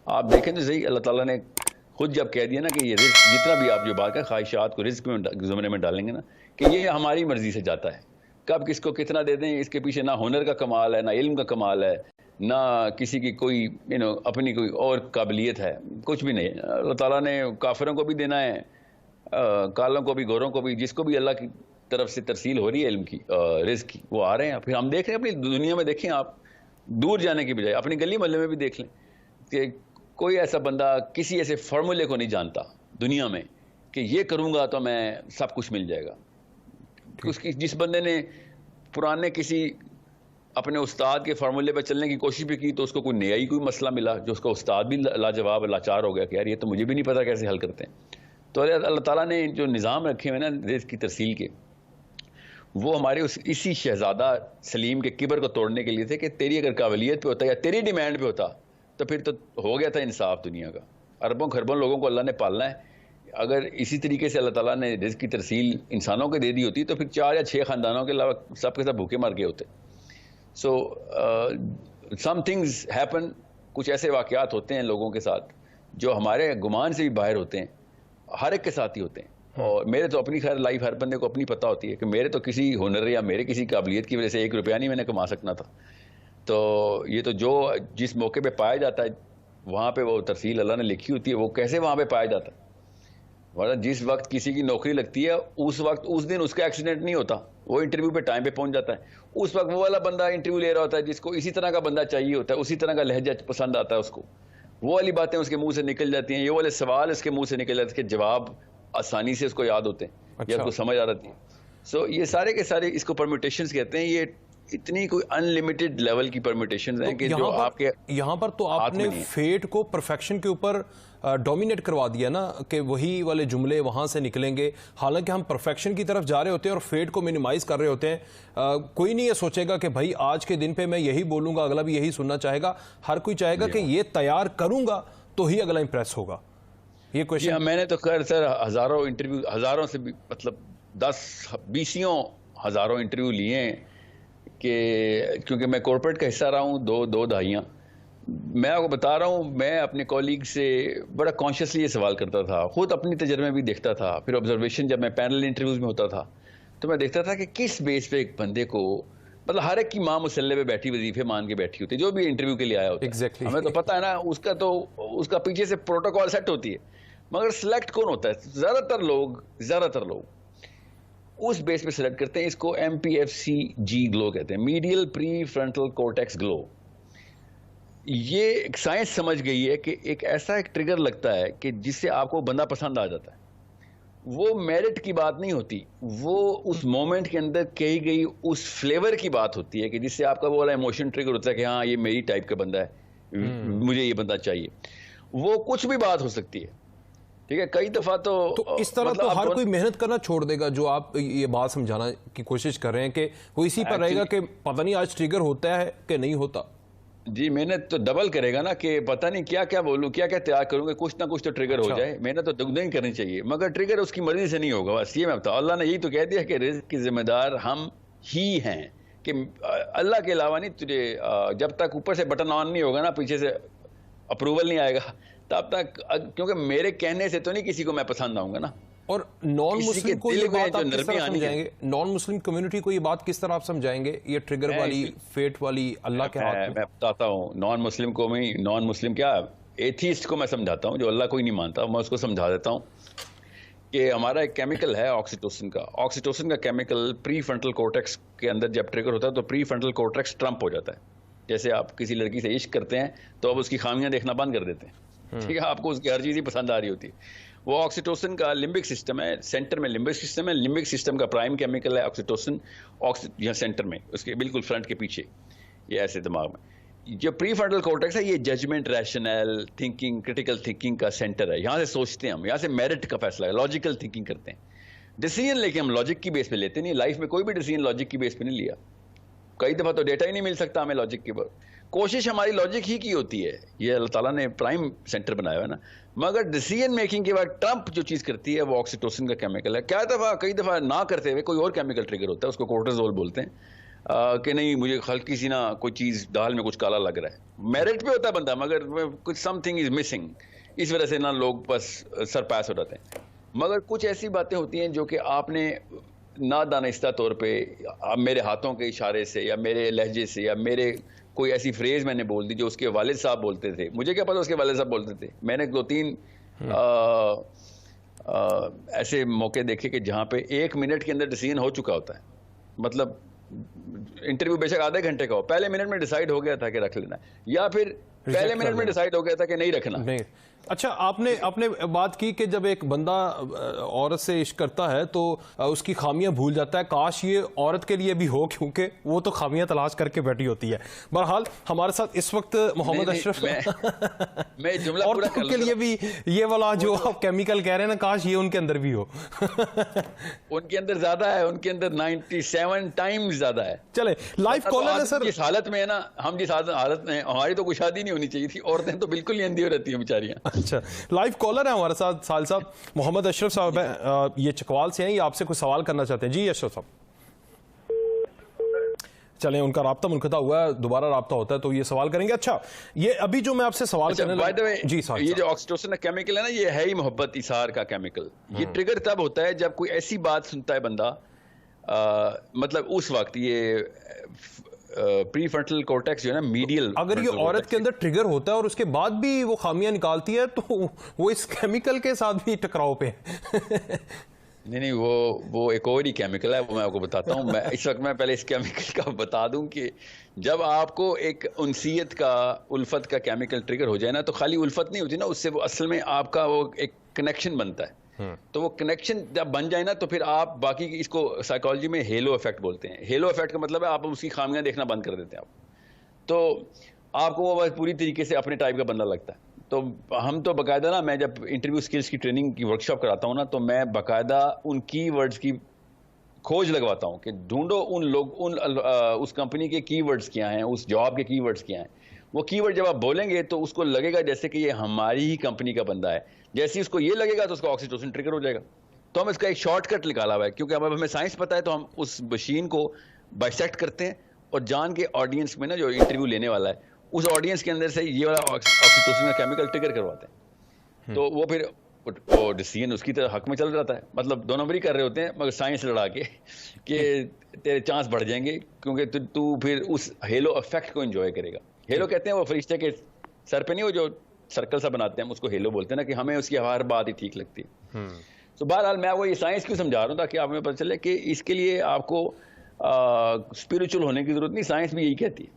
آپ دیکھیں تو صحیح, اللہ تعالیٰ نے خود جب کہہ دیا نا کہ یہ رزق جتنا بھی آپ جو بات کا خواہشات کو رزق میں زمرے میں ڈالیں گے نا, کہ یہ ہماری مرضی سے جاتا ہے, کب کس کو کتنا دے دیں اس کے پیچھے نہ ہنر کا کمال ہے, نہ علم کا کمال ہے, نہ کسی کی کوئی اپنی کوئی اور قابلیت ہے, کچھ بھی نہیں. اللہ تعالیٰ نے کافروں کو بھی دینا ہے, کالوں کو بھی, گوروں کو بھی, جس کو بھی اللہ کی طرف سے ترسیل ہو رہی ہے علم کی, رزق کی, وہ آ رہے ہیں. پھر ہم دیکھ رہے ہیں اپنی دنیا میں, دیکھیں آپ دور جانے کی بجائے اپنی گلی محلے میں بھی دیکھ لیں کہ کوئی ایسا بندہ کسی ایسے فارمولے کو نہیں جانتا دنیا میں کہ یہ کروں گا تو میں سب کچھ مل جائے گا. جس بندے نے پرانے کسی اپنے استاد کے فارمولے پہ چلنے کی کوشش بھی کی تو اس کو کوئی نیا ہی کوئی مسئلہ ملا جو اس کا استاد بھی لاجواب لاچار ہو گیا کہ یار یہ تو مجھے بھی نہیں پتا کیسے حل کرتے ہیں. تو اللہ تعالیٰ نے جو نظام رکھے ہوئے نا رزق کی ترسیل کے, وہ ہمارے اسی شہزادہ سلیم کے کبر کو توڑنے کے لیے تھے کہ تیری اگر قابلیت پہ ہوتا یا تیری ڈیمانڈ پہ ہوتا تو پھر تو ہو گیا تھا انصاف دنیا کا. اربوں خربوں لوگوں کو اللہ نے پالنا ہے. اگر اسی طریقے سے اللہ تعالیٰ نے رزق کی ترسیل انسانوں کے دے دی ہوتی تو پھر 4 یا 6 خاندانوں کے علاوہ سب کے سب بھوکے مر گئے ہوتے. سو سم تھنگز ہیپن, کچھ ایسے واقعات ہوتے ہیں لوگوں کے ساتھ جو ہمارے گمان سے بھی باہر ہوتے ہیں, ہر ایک کے ساتھ ہی ہوتے ہیں. اور میرے تو اپنی خیر لائف ہر بندے کو اپنی پتہ ہوتی ہے کہ میرے تو کسی ہنر یا میرے کسی قابلیت کی وجہ سے 1 روپیہ نہیں میں نے کما سکنا تھا. تو یہ تو جو جس موقع پہ پایا جاتا ہے وہاں پہ وہ ترسیل اللہ نے لکھی ہوتی ہے, وہ کیسے وہاں پہ پایا جاتا ہے. ورنہ جس وقت کسی کی نوکری لگتی ہے اس وقت اس دن اس کا ایکسیڈنٹ نہیں ہوتا, وہ انٹرویو پہ ٹائم پہ پہنچ جاتا ہے. اس وقت وہ والا بندہ انٹرویو لے رہا ہوتا ہے جس کو اسی طرح کا بندہ چاہیے ہوتا ہے, اسی طرح کا لہجہ پسند آتا ہے اس کو, وہ والی باتیں اس کے منہ سے نکل جاتی ہیں, یہ والے سوال اس کے منہ سے نکل جاتے ہیں کہ جواب آسانی سے اس کو یاد ہوتے ہیں یا اس کو سمجھ آ جاتی ہے. سو یہ سارے کے سارے اس کو پرمیٹیشنز کہتے ہیں. یہ اتنی کوئی ان لمیٹڈ لیول کی پرمیٹیشنز ہیں کہ جو آپ کے یہاں پر تو آپ نے فیٹ کو پرفیکشن کے اوپر ڈومینیٹ کروا دیا نا کہ وہی والے جملے وہاں سے نکلیں گے, حالانکہ ہم پرفیکشن کی طرف جا رہے ہوتے ہیں اور فیٹ کو منیمائز کر رہے ہوتے ہیں. کوئی نہیں یہ سوچے گا کہ بھائی آج کے دن پہ میں یہی بولوں گا, اگلا بھی یہی سننا چاہے گا. ہر کوئی چاہے گا کہ یہ تیار کروں گا تو ہی اگلا امپریس ہوگا. یہ کوشچن میں نے تو خیر سر ہزاروں انٹرویو, ہزاروں سے بھی مطلب 10-20 ہزاروں انٹرویو لیے ہیں کہ کیونکہ میں کارپوریٹ کا حصہ رہا ہوں 2 دہائیاں. میں آپ کو بتا رہا ہوں, میں اپنے کولیگ سے بڑا کانشیسلی یہ سوال کرتا تھا, خود اپنی تجربے بھی دیکھتا تھا, پھر آبزرویشن جب میں پینل انٹرویوز میں ہوتا تھا تو میں دیکھتا تھا کہ کس بیس پہ ایک بندے کو, مطلب ہر ایک کی ماں مسلح پہ بیٹھی وظیفے مان کے بیٹھی ہوتی ہے جو بھی انٹرویو کے لیے آیا ہوتا ہے. ہمیں تو پتہ ہے نا اس کا پیچھے سے پروٹوکول سیٹ ہوتی ہے, مگر سلیکٹ کون ہوتا ہے؟ زیادہ تر لوگ اس بیس پہ سلیکٹ کرتے ہیں. اس کو MPFC-G گلو کہتے ہیں, میڈیل پری فرنٹل کورٹیکس گلو. یہ ایک سائنس سمجھ گئی ہے کہ ایک ایسا ایک ٹریگر لگتا ہے کہ جس سے آپ کو بندہ پسند آ جاتا ہے. وہ میرٹ کی بات نہیں ہوتی, وہ اس مومنٹ کے اندر کہی گئی اس فلیور کی بات ہوتی ہے کہ جس سے آپ کا وہ والا ایموشن ٹریگر ہوتا ہے کہ ہاں یہ میری ٹائپ کا بندہ ہے, مجھے یہ بندہ چاہیے. وہ کچھ بھی بات ہو سکتی ہے, ٹھیک ہے. کئی دفعہ تو اس طرح تو ہر کوئی محنت کرنا چھوڑ دے گا. جو آپ یہ بات سمجھانا کی کوشش کر رہے ہیں کہ وہ اسی پر رہے گا کہ پتہ نہیں آج ٹریگر ہوتا ہے کہ نہیں ہوتا. جی محنت تو ڈبل کرے گا نا کہ پتہ نہیں کیا بولوں, کیا تیار کروں گا, کچھ نہ کچھ تو ٹریگر ہو جائے. محنت تو دگنا ہی کرنی چاہیے, مگر ٹریگر اس کی مرضی سے نہیں ہوگا. بس یہ میں بتاؤں, اللہ نے یہی تو کہہ دیا کہ رزق کی ذمہ دار ہم ہی ہیں, کہ اللہ کے علاوہ نہیں. تجھے جب تک اوپر سے بٹن آن نہیں ہوگا نا, پیچھے سے اپروول نہیں آئے گا, تب تک, کیونکہ میرے کہنے سے تو نہیں کسی کو میں پسند آؤں گا نا. اور نان مسلم کو یہ بات آپ کس طرح سمجھائیں گے, نان مسلم کمیونٹی کو یہ بات کس طرح آپ سمجھائیں گے, یہ ٹریگر والی فیٹ والی اللہ کے ہاتھ میں؟ میں بتاتا ہوں نان مسلم کو, نان مسلم کیا ایتھیسٹ کو میں سمجھاتا ہوں, جو اللہ کو ہی نہیں مانتا, میں اس کو سمجھا دیتا ہوں کہ ہمارا ایک کیمیکل ہے آکسیٹوسن کا. آکسیٹوسن کا کیمیکل پری فرنٹل کورٹیکس کے اندر جب ٹریگر ہوتا ہے تو پری فرنٹل کورٹیکس ٹرمپ ہو جاتا ہے. جیسے آپ کسی لڑکی سے عشق کرتے ہیں تو آپ اس کی خامیاں دیکھنا بند کر دیتے ہیں, ٹھیک ہے, آپ کو اس کی ہر چیز ہی پسند آ رہی ہوتی ہے. وہ آکسیٹوسن کا لمبک سسٹم ہے, سینٹر میں لمبک سسٹم ہے. لمبک سسٹم کا پرائم کیمیکل ہے آکسیٹوسن, یہاں سینٹر میں, اس کے بالکل فرنٹ کے پیچھے, یہ ایسے دماغ میں. جو پری فرنٹل کورٹیکس ہے یہ judgement, rational thinking, critical thinking کا سینٹر ہے. یہاں سے سوچتے ہیں ہم, یہاں سے میرٹ کا فیصلہ ہے, لاجیکل تھنکنگ کرتے ہیں. ڈیسیژن لے کے ہم لاجک کی بیس پہ لیتے نہیں. لائف میں کوئی بھی ڈیسیژن لاجک کی بیس پہ نہیں لیا. کئی دفعہ تو ڈیٹا ہی نہیں مل سکتا ہمیں لاجک کے بعد. کوشش ہماری لاجک ہی کی ہوتی ہے, یہ اللہ تعالیٰ نے پرائم سینٹر بنایا ہے نا. مگر ڈیسیژن میکنگ کے بعد ٹرمپ جو چیز کرتی ہے وہ آکسیٹوسن کا کیمیکل ہے. کئی دفعہ نہ کرتے ہوئے کوئی اور کیمیکل ٹریگر ہوتا ہے, اس کو کورٹیزول بولتے ہیں. کہ نہیں مجھے ہلکی سی نا کوئی چیز دال میں کچھ کالا لگ رہا ہے. میرٹ پہ ہوتا ہے بندہ مگر کچھ سم تھنگ از مسنگ, اس وجہ سے نا لوگ بس سر پاس ہو جاتے ہیں. مگر کچھ ایسی باتیں ہوتی ہیں جو کہ آپ نے نادانستہ طور پہ میرے ہاتھوں کے اشارے سے یا میرے لہجے سے یا میرے کوئی ایسی فریز میں نے بول دی جو اس کے والد صاحب بولتے تھے, مجھے کیا پتا اس کے والد صاحب بولتے تھے. میں نے 2-3 ایسے موقع دیکھے کہ جہاں پہ 1 منٹ کے اندر ڈیسیژن ہو چکا ہوتا ہے. مطلب انٹرویو بے شک آدھے گھنٹے کا ہو, پہلے منٹ میں ڈیسائیڈ ہو گیا تھا کہ رکھ لینا ہے, یا پھر پہلے منٹ میں ڈیسائیڈ ہو گیا تھا کہ نہیں رکھنا. نہیں. اچھا, آپ نے بات کی کہ جب ایک بندہ عورت سے عشق کرتا ہے تو اس کی خامیاں بھول جاتا ہے. کاش یہ عورت کے لیے بھی ہو, کیونکہ وہ تو خامیاں تلاش کر کے بیٹھی ہوتی ہے. بہرحال ہمارے ساتھ اس وقت محمد اشرف, میں جملہ پورا کر عورتوں کے لیے بھی یہ والا جو آپ کیمیکل کہہ رہے ہیں نا, کاش یہ ان کے اندر بھی ہو. ان کے اندر زیادہ ہے, ان کے اندر 97 ٹائم زیادہ ہے. چلے لائف کالر ہے سر. جس حالت میں ہے نا, ہم جس حالت میں, ہماری تو کوئی شادی نہیں ہونی چاہیے تھی. عورتیں تو بالکل ہی اندھی ہو رہتی ہیں بیچاریاں. اچھا, لائف کالر ہیں ہمارے ساتھ ساحل صاحب. محمد اشرف صاحب ہیں, یہ چکوال سے ہیں, یہ آپ سے کچھ سوال کرنا چاہتے ہیں. جی اشرف صاحب. چلیں, ان کا رابطہ منقطع ہوا ہے, دوبارہ رابطہ ہوتا ہے تو یہ سوال کریں گے. اچھا, یہ ابھی جو میں آپ سے سوال کرنے لگا, جی صاحب, یہ جو آکسیٹوسن کا کیمیکل ہے نا, یہ ہے ہی محبت اظہار کا کیمیکل. یہ ٹریگر تب ہوتا ہے جب کوئی ایسی بات سنتا ہے بندہ, مطلب اس وقت یہ پری فرنٹل کورٹیکس جو ہے نا, میڈیل, اگر یہ عورت کے اندر ٹریگر ہوتا ہے اور اس کے بعد بھی وہ خامیاں نکالتی ہے تو وہ اس کیمیکل کے ساتھ بھی ٹکراؤ پہ نہیں, وہ ایک اور ہی کیمیکل ہے, وہ میں آپ کو بتاتا ہوں. میں اس وقت میں پہلے اس کیمیکل کا بتا دوں کہ جب آپ کو ایک انسیت کا, الفت کا کیمیکل ٹریگر ہو جائے نا, تو خالی الفت نہیں ہوتی نا, اس سے وہ اصل میں آپ کا وہ ایک کنیکشن بنتا ہے. تو وہ کنیکشن جب بن جائے نا تو پھر آپ باقی اس کو سائیکالوجی میں ہیلو افیکٹ بولتے ہیں. ہیلو افیکٹ کا مطلب ہے آپ اس کی خامیاں دیکھنا بند کر دیتے ہیں آپ, تو آپ کو وہ پوری طریقے سے اپنے ٹائپ کا بندہ لگتا ہے. تو ہم تو باقاعدہ نا, میں جب انٹرویو سکلز کی ٹریننگ کی ورکشاپ کراتا ہوں نا, تو میں باقاعدہ ان کی ورڈز کی کھوج لگواتا ہوں کہ ڈھونڈو ان لوگ, اس کمپنی کے کی ورڈز کیا ہیں, اس جاب کے کی ورڈز کیا ہیں. وہ کی ورڈ جب آپ بولیں گے تو اس کو لگے گا جیسے کہ یہ ہماری ہی کمپنی کا بندہ ہے. جیسے اس کو یہ لگے گا تو اس کا آکسیٹوسن ٹریگر ہو جائے گا. تو ہم اس کا ایک شارٹ کٹ نکالا ہوا ہے, کیونکہ اب ہمیں سائنس پتہ ہے, تو ہم اس مشین کو بائسیکٹ کرتے ہیں اور جان کے آڈینس میں نا, جو انٹرویو لینے والا ہے, اس آڈینس کے اندر سے یہ والا آکسیٹوسن کا کیمیکل ٹریگر کرواتے ہیں. تو وہ پھر وہ ڈیسیژن اس کی طرح حق میں چل جاتا ہے. مطلب 2 نمبری کر رہے ہوتے ہیں مگر سائنس لڑا کے کہ تیرے چانس بڑھ جائیں گے, کیونکہ تو پھر اس ہیلو افیکٹ کو انجوائے کرے گا. ہیلو کہتے ہیں وہ فرشتے کے سر پہ نہیں, وہ جو سرکل سا بناتے ہیں, اس کو ہیلو بولتے ہیں نا, کہ ہمیں اس کی ہر بات ہی ٹھیک لگتی ہے. تو بہرحال میں وہ یہ سائنس کیوں سمجھا رہا ہوں, تاکہ آپ میں پتہ چلے کہ اس کے لیے آپ کو اسپریچول ہونے کی ضرورت نہیں, سائنس بھی یہی کہتی ہے.